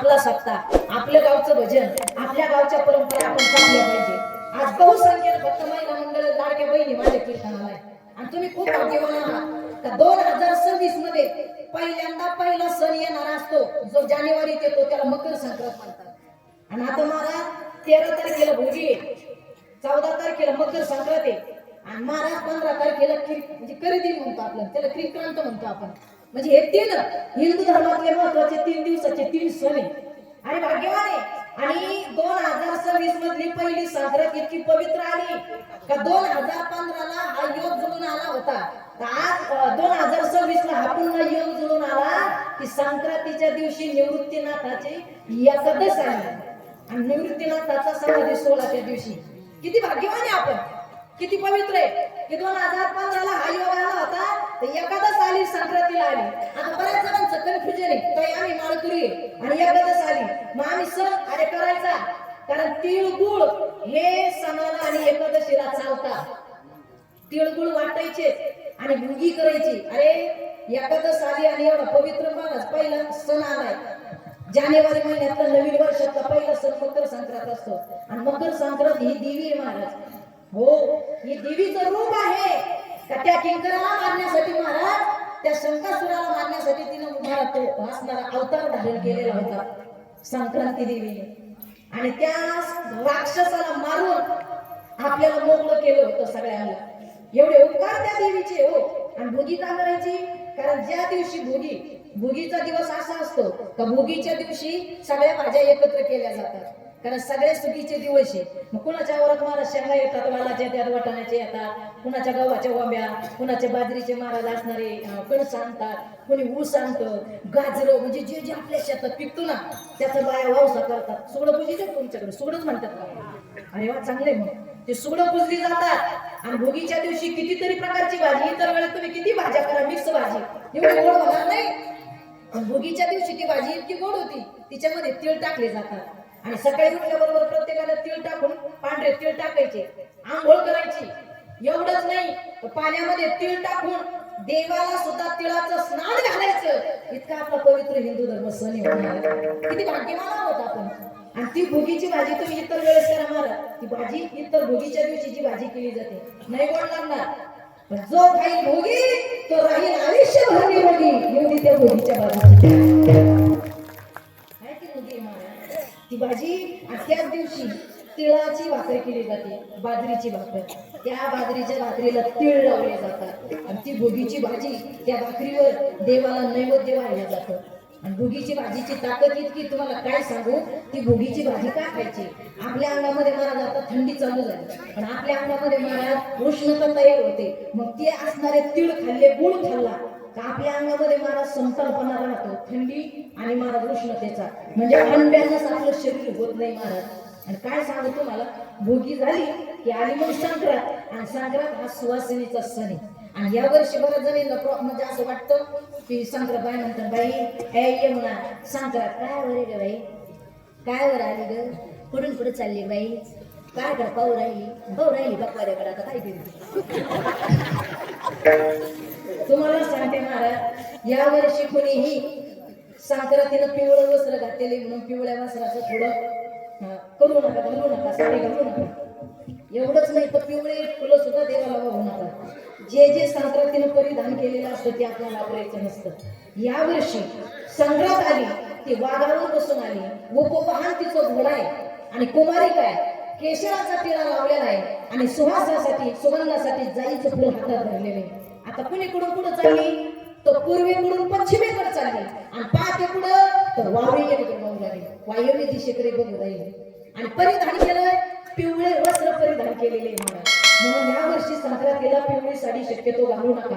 आपला सत्ता, आपल्या गावचं भजन, आपल्या गावच्या परंपरा आपण जपल्या पाहिजे. आज बहुसंख्येने फक्त महिला मंडळ लाडक्या बहिणी माझ्या कीर्तनाला आहे. आणि तुम्ही खूप भाग्यवान आहात का 2026 मध्ये पहिल्यांदा पहिला सण येणार असतो जो जानेवारीत येतो, त्याला मकर संक्रांत म्हणतात. आणि आता मला 13 तारखेला भोगी आहे, 14 तारखेला मकर संक्रांत आहे, आणि महाराज 15 तारखेला म्हणजे खरेदी म्हणतो आपण, त्याला क्रिक्रांत म्हणतो आपण. म्हणजे हे 3 हिंदू धर्मातले महत्वाचे 3 दिवसाचे 3 सण आहे. आणि भाग्यवान आहे. आणि 2026 मधली पहिली संक्रांत इतकी पवित्र आली का 2015 ला हा योग जुळून आला होता. आज 2026 ला हा पुन्हा योग जुळून आला की संक्रांतीच्या दिवशी निवृत्तीनाथाची एकादश आली आणि निवृत्तीनाथाचा समाधी सोहळ्याच्या दिवशी. किती भाग्यवान आहे आपण, किती पवित्र आहे की 2015 ला हा योग आला होता, तर एकादश आली संक्रांतीला आली. आता बऱ्याच जणांचं कन्फ्युजन आहे, ताई आम्ही माळकरी आणि एकादश आली मग आम्ही सण अरे करायचा, कारण तिळगुळ हे सणाला आणि एकादशीला चालतात. तिळगुळ वाटायचे आणि भुगी करायची. अरे एकादश आली आणि एवढा पवित्र महाराज पहिला सण आलाय. जानेवारी महिन्यातला नवीन वर्षातला पहिला सण मकर संक्रांत असतो. आणि मकर संक्रांत ही देवी आहे महाराज. हो, ही देवीचं रूप आहे का त्या किंकराला मारण्यासाठी महाराज, त्या शंकासुराला मारण्यासाठी तिने महाराज तो असणारा अवतार धारण केलेला होता संक्रांती देवीने. आणि त्या राक्षसाला मारून आपल्याला मोकळं केलं होतं सगळ्यांना. एवढे उपकार त्या देवीचे. हो, आणि भोगी का करायची, कारण ज्या दिवशी भोगीचा दिवस असा असतो का भोगीच्या दिवशी सगळ्या भाज्या एकत्र केल्या जातात, कारण सगळे सुगीचे दिवस आहे. मग कुणाच्या वरात महाराज शेंगा येतात, वालाचे येतात, वाटाण्याचे येतात, कुणाच्या गव्हाच्या वांब्या, कुणाच्या बाजरीचे महाराज असणारे कणस आणतात, कोणी ऊस आणतं, गाजरं, म्हणजे जे जे आपल्या शेतात पिकतो ना त्याचा बाया वावसा करतात. सुगडं पूजितात तुमच्याकडे, सुगडच म्हणतात का? अरे वा, चांगले. मग ते सुगडं पुजली जातात. आणि भोगीच्या दिवशी कितीतरी प्रकारची भाजी, इतर वेळेस तुम्ही किती भाज्या करा, मिक्स भाजी, एवढी गोड होणार नाही. पण भोगीच्या दिवशी ती भाजी इतकी गोड होती, तिच्यामध्ये तीळ टाकले जातात. आणि सकाळी उठल्याबरोबर प्रत्येकाला तीळ टाकून, पांढरे तीळ टाकायचे, आंघोळ करायची. एवढंच नाही, पाण्यामध्ये तीळ टाकून देवाला सुद्धा तिळाचं स्नान घालायचं. इतका आपला पवित्र हिंदू धर्म सण होणार. किती भाग्यवान आहोत आपण. आणि ती भोगीची भाजी तुम्ही इतर वेळेस करा महाराज, ती भाजी इतर भोगीच्या दिवशी जी भाजी केली जाते नाही गोड लागणार, पण जो खाईल भोगी तो राहील आयुष्यभर निरोगी. एवढी त्या भोगीच्या भाजी ती भाजी. आणि त्याच दिवशी तिळाची भाकरी केली जाते, बाजरीची भाकर. त्या बाजरीच्या भाकरीला तीळ लावले जातात. आणि ती भोगीची भाजी त्या भाकरीवर देवाला नैवेद्य वाहिलं जातं. आणि भोगीची भाजीची ताकद इतकी तुम्हाला काय सांगू. ती भोगीची भाजी का खायची, आपल्या अंगामध्ये महाराज आता थंडी चालू झाली, पण आपल्या अंगामध्ये महाराज उष्णता तयार होते. मग ते असणारे तीळ खाल्ले, गुळ खाल्ला का आपल्या अंगामध्ये महाराज समतलपणा राहतो, थंडी आणि महाराज उष्णतेचा, म्हणजे अंड्यानंच आपलं शरीर होत नाही महाराज. आणि काय सांगू तुम्हाला, भोगी झाली की आली मग संक्रांत. आणि संक्रांत हा सुवासिनीचा सण आहे. आणि या वर्षी बऱ्याच जणींना म्हणजे असं वाटतं की संक्रांत बाई म्हणतात, बाई हे म्हणा संक्रांत काय वर ग बाई, काय वर आली ग, कुठून कुठे चालली बाई, काय कर पाहू राहिली बकवाऱ्याकडे, आता काय केली. तुम्हाला सांगते महाराज, या वर्षी कोणीही संक्रांतीनं पिवळं वस्त्र घातलेले म्हणून पिवळ्या वस्त्राचं थोडं करू नका, घालू नका, साडी घालू नका. एवढंच नाही तर पिवळे फुलं सुद्धा देवाला वाहू नका. जे जे संक्रांतीनं परिधान केलेलं असतं ते आपल्याला वापरायचं नसतं. यावर्षी संक्रांत आली ती वाघावर बसून आली, उपवाहन तिचं घोडा आहे आणि कुमारिका आहे, केशराचा टिळा लावलेला आहे आणि सुवासासाठी सुगंधासाठी जाईचं फुल हातात धरलेले आहे. आता कुणीकडून पुढे चालली तर पूर्वेकडून पश्चिमेकडे चालली, आणि पाहते पुढं तर वायव्येकडे बघू लागली, वायव्य दिशेकडे बघू राहिली. आणि परिधान केलं पिवळे वस्त्र परिधान केलेले महाराज. म्हणून या वर्षी संक्रांतीला पिवळी साडी शक्यतो घालू नका,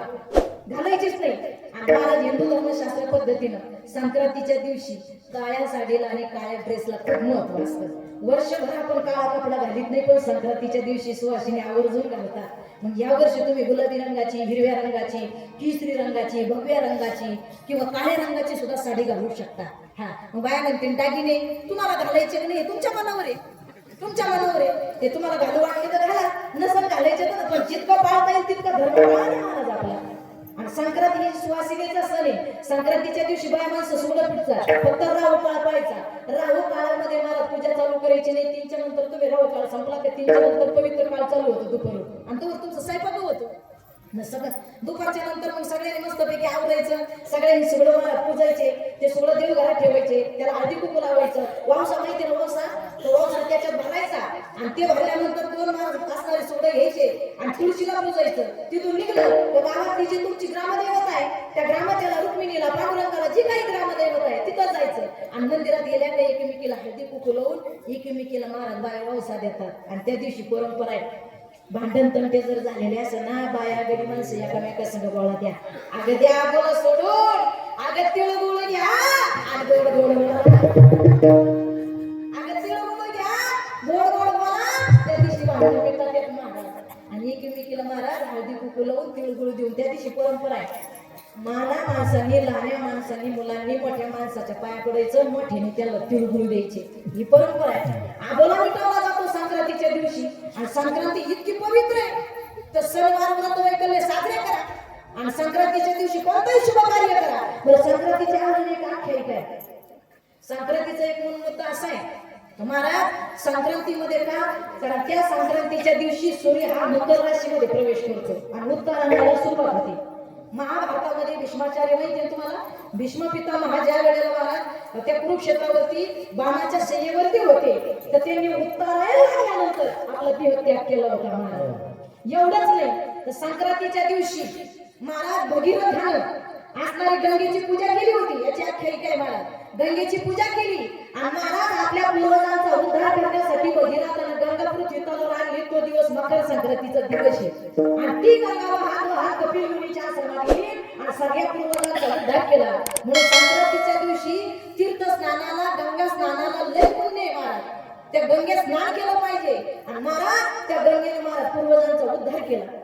घालायचीच नाही. आणि महाराज हिंदू धर्मशास्त्र पद्धतीनं संक्रांतीच्या दिवशी काळ्या साडीला आणि काळ्या ड्रेसला खूप महत्व असतं. वर्षभर आपण काळा कपडा घालीत नाही, पण संक्रांतीच्या दिवशी सुवासिनी आवर्जून घालतात. मग या वर्षी तुम्ही गुलाबी रंगाची, हिरव्या रंगाची, केसरी रंगाची, भगव्या रंगाची किंवा काळ्या रंगाची सुद्धा साडी घालू शकता. हा, मग बाया म्हणतील दागिने तुम्हाला घालायचे नाही, तुमच्या मनावर आहे, तुमच्या मनावर आहे. ते तुम्हाला घालू वाटले तर घाला, नसेल घालायचे तर, पण जितकं पाळता येईल तितका धर्म पाळा महाराज आपला. आणि संक्रांत ही सुवासिनीचा सण आहे. संक्रांतीच्या दिवशी बाया माणसं सुगडं पिटतात, फक्त राहू पाळायचा. संपला ते 3च्या नंतर पवित्र काळ चालू होतो दुपारून आणि तोवर तुमचं स्वयंपाक होतं न सगळं दुपारच्या नंतर मग सगळ्यांनी मस्तपैकी आवरायचं सगळ्यांनी सगळं मला पूजायचे ते सगळं देव घरात ठेवायचे त्याला हळदी कुंकू लावायचं वावसा माहिती ना वावसा तो वावसा त्याच्यात भरायचा आणि ते भरल्यानंतर 2 माणसं असणारे सगळं घ्यायचे आणि तुळशीला पूजायचं तिथून निघलं तर गावातली जी तुमची ग्रामदैवत आहे त्या ग्रामदेवाला रुक्मिणीला पांडुरंगाला जी काही ग्रामदैवत आहे तिथं जायचं आणि मंदिरात गेल्याने एकमेकीला हळदी कुंकू लावून एकमेकीला महाराज बाया वावसा देतात आणि त्या दिवशी परंपरा आहे भांडण तंटे जर झालेले असं ना बाया गडी माणसं एकामेका संग बोला द्या अगं द्या बोला सोडून अगं तिळगुळ घ्या आणि गोड गोड बोला अगं तिळगुळ घ्या गोड गोड बोला त्या दिवशी भांडण मिळतात एक महाराज आणि एकमेकीला महाराज हळदी कुंकू लावून तिळगुळ देऊन त्या दिवशी परंपरा आहे मला माणसांनी लहान्या माणसांनी मुलांनी मोठ्या माणसाच्या पाया पडायचं मोठ्याने त्याला तिळगुळ द्यायचे ही परंपरा आहे आबोला मिटवला जातो संक्रांतीच्या दिवशी आणि संक्रांती इतकी पवित्र आहे तर सणवार व्रत वैकल्य साजरे करा आणि संक्रांतीच्या दिवशी कोणताही शुभ कार्य करा बरं संक्रांतीच्या अजून एक आख्यायिका आहे संक्रांतीचा एक मूळ मुद्दा असा आहे महाराज संक्रांतीमध्ये का कारण त्या संक्रांतीच्या दिवशी सूर्य हा मकर राशीमध्ये प्रवेश करतो आणि उत्तरायणाला सुरुवात होते महाभारतामध्ये भीष्माचार्य माहिती आहे तुम्हाला भीष्म पितामह ज्या वेळेला महाराज त्या कुरुक्षेत्रावरती बाणाच्या शय्येवरती होते तर त्यांनी उत्तरायण लागल्यानंतर आपला देहत्याग केला होता महाराज एवढंच नाही तर संक्रांतीच्या दिवशी महाराज भगीरथानं असणारी गंगेची पूजा केली होती याची आख्यायिका आहे महाराज गंगेची पूजा केली आणि महाराज आपल्या पूर्वजांचा उद्धार करण्यासाठी भगीरथानं गंगा पृथ्वी तलावर आणली तो दिवस मकर संक्रांतीचा दिवस आहे आणि ती गंगा वाहत कपिल मुनीच्या आश्रमात गेली आणि सगळ्या पूर्वजांचा उद्धार केला म्हणून संक्रांतीच्या दिवशी तीर्थ स्नानाला गंगा स्नानाला लय पुण्य आहे महाराज त्या गंगेत स्नान केलं पाहिजे आणि महाराज त्या गंगेने महाराज पूर्वजांचा उद्धार केला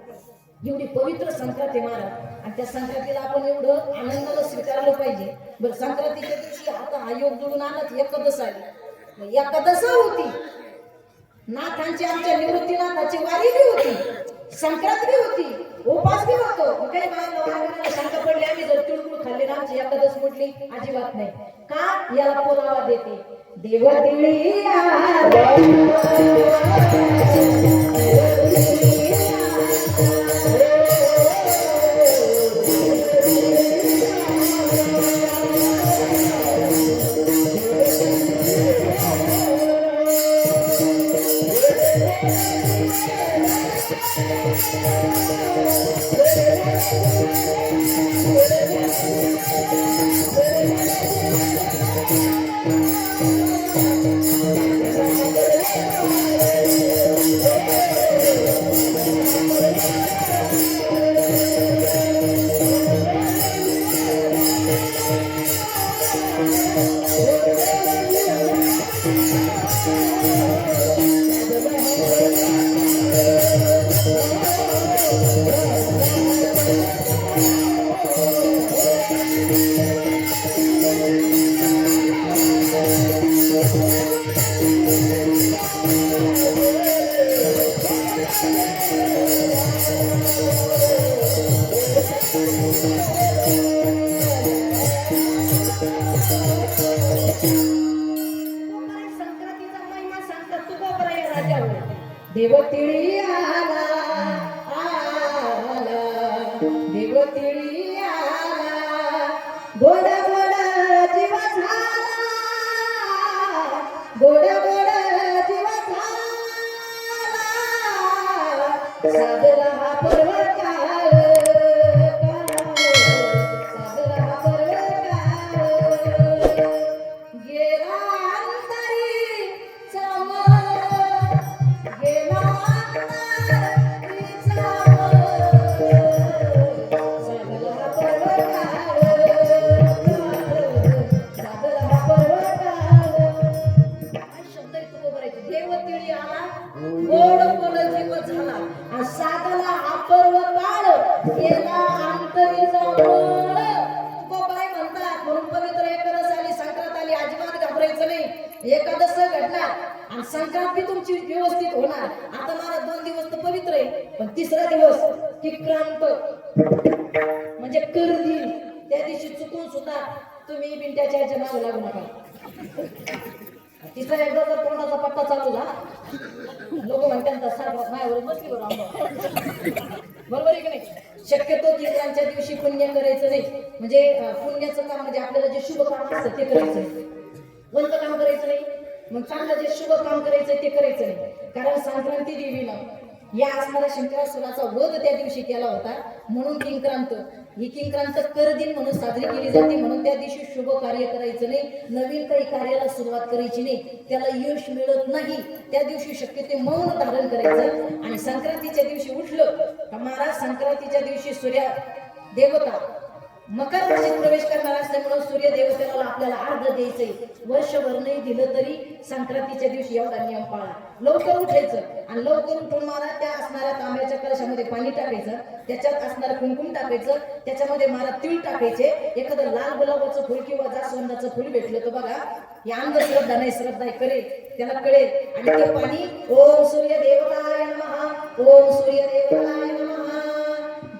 एवढी पवित्र संक्रांती महाराज आणि त्या संक्रांतीला आपण एवढं आनंदाला स्वीकारलं पाहिजे बरं संक्रांतीच्या दिवशी आता हा योग जुळून आलाच एकादश आली एकादश होती नाथांची आमच्या निवृत्तीनाथाची वारी बी होती संक्रांत बी होती उपास बी होतो काही बाहेर शंका पडली आम्ही जर तिळगुळ खाल्ले ना आमची एकादश म्हटली अजिबात नाही का याला पुरावा देते देवा दिली देवतिळी आला आला देवतिळी आला गोड गोड जीव झाला गोड गोड जीव झाला साजरा हा पर्व काळ साजरा हा पर्व काळ गेला अंतरी चम एकादश घडणार आणि संक्रांती तुमची व्यवस्थित होणार आता मला 2 दिवस तर पवित्र आहे पण तिसरा दिवस किक्रांत म्हणजे करदी त्या दिवशी चुकून सुद्धा तुम्ही बिंट्याच्या ह्याच्या मागे लागू नका तिसरा एकदा जर तोंडाचा पट्टा चालू झाला लोक म्हणतात सारखं माझ्यावर बसली बरोबर आहे की नाही. शक्यतो किरणांच्या दिवशी पुण्य करायचं नाही, म्हणजे पुण्याचं काम म्हणजे आपल्याला जे शुभ काम असतं ते करायचं नाही. कोणतं काम करायचं नाही, मग चांगलं जे शुभ काम करायचं ते करायचं नाही. कारण संक्रांती देवीनं या असणाऱ्या शंकरासुराचा वध त्या दिवशी केला होता, म्हणून किंक्रांत ही किंक्रांत कर दिन म्हणून साजरी केली जाते. म्हणून त्या दिवशी शुभ कार्य करायचं नाही, नवीन काही कार्याला सुरुवात करायची नाही, त्याला यश मिळत नाही. त्या दिवशी शक्य ते मौन धारण करायचं. आणि संक्रांतीच्या दिवशी उठलं का महाराज, संक्रांतीच्या दिवशी सूर्य देवता मकर राशीत प्रवेश करणार असल्यामुळे सूर्य देवतेला आपल्याला अर्घ द्यायचंय. वर्षभर नाही दिलं तरी संक्रांतीच्या दिवशी एवढा नियम पाळा. लवकर उठायचं आणि लवकर उठून महाराज त्या असणाऱ्या तांब्याच्या कलशामध्ये पाणी टाकायचं, त्याच्यात असणारं कुंकुम टाकायचं, त्याच्यामध्ये महाराज तीळ टाकायचे. एखादं लाल गुलाबाचं फुल किंवा जास्वंदाचं फुल भेटलं तर बघा, ही अंधश्रद्धा नाही, श्रद्धा करेल त्याला कळेल. आणि ते पाणी ओम सूर्य देवताय नमः, ओम सूर्य देवताय नमः,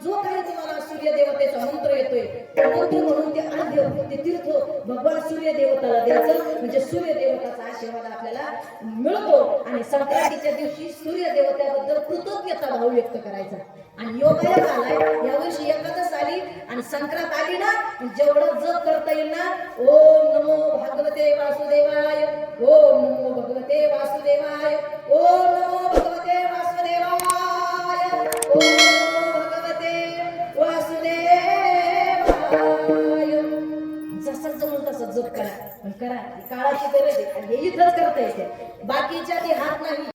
जो काही तुम्हाला सूर्य देवतेचा मंत्र येतोय त्या मंत्र म्हणून ते अर्घ्य ते तीर्थ भगवान सूर्य देवताला द्यायचं. म्हणजे सूर्य देवताचा आशीर्वाद आपल्याला मिळतो. आणि संक्रांतीच्या दिवशी सूर्य देवतेबद्दल कृतज्ञता भाव व्यक्त करायचा. आणि योगायोग आलाय, यावर्षी एकादश आली आणि संक्रांत आली ना, जेवढं जप करता येईल ना, ओम नमो भगवते वासुदेवाय, ओम नमो भगवते वासुदेवाय, ओम नमो भगवते वासुदेवाय, ओम नमो भगवते वासुदेवाय. जसं जमून तसं जप करा, पण करा, काळाची गरज आहे आणि हे इथंच करता येते, बाकीच्या ते हात नाही.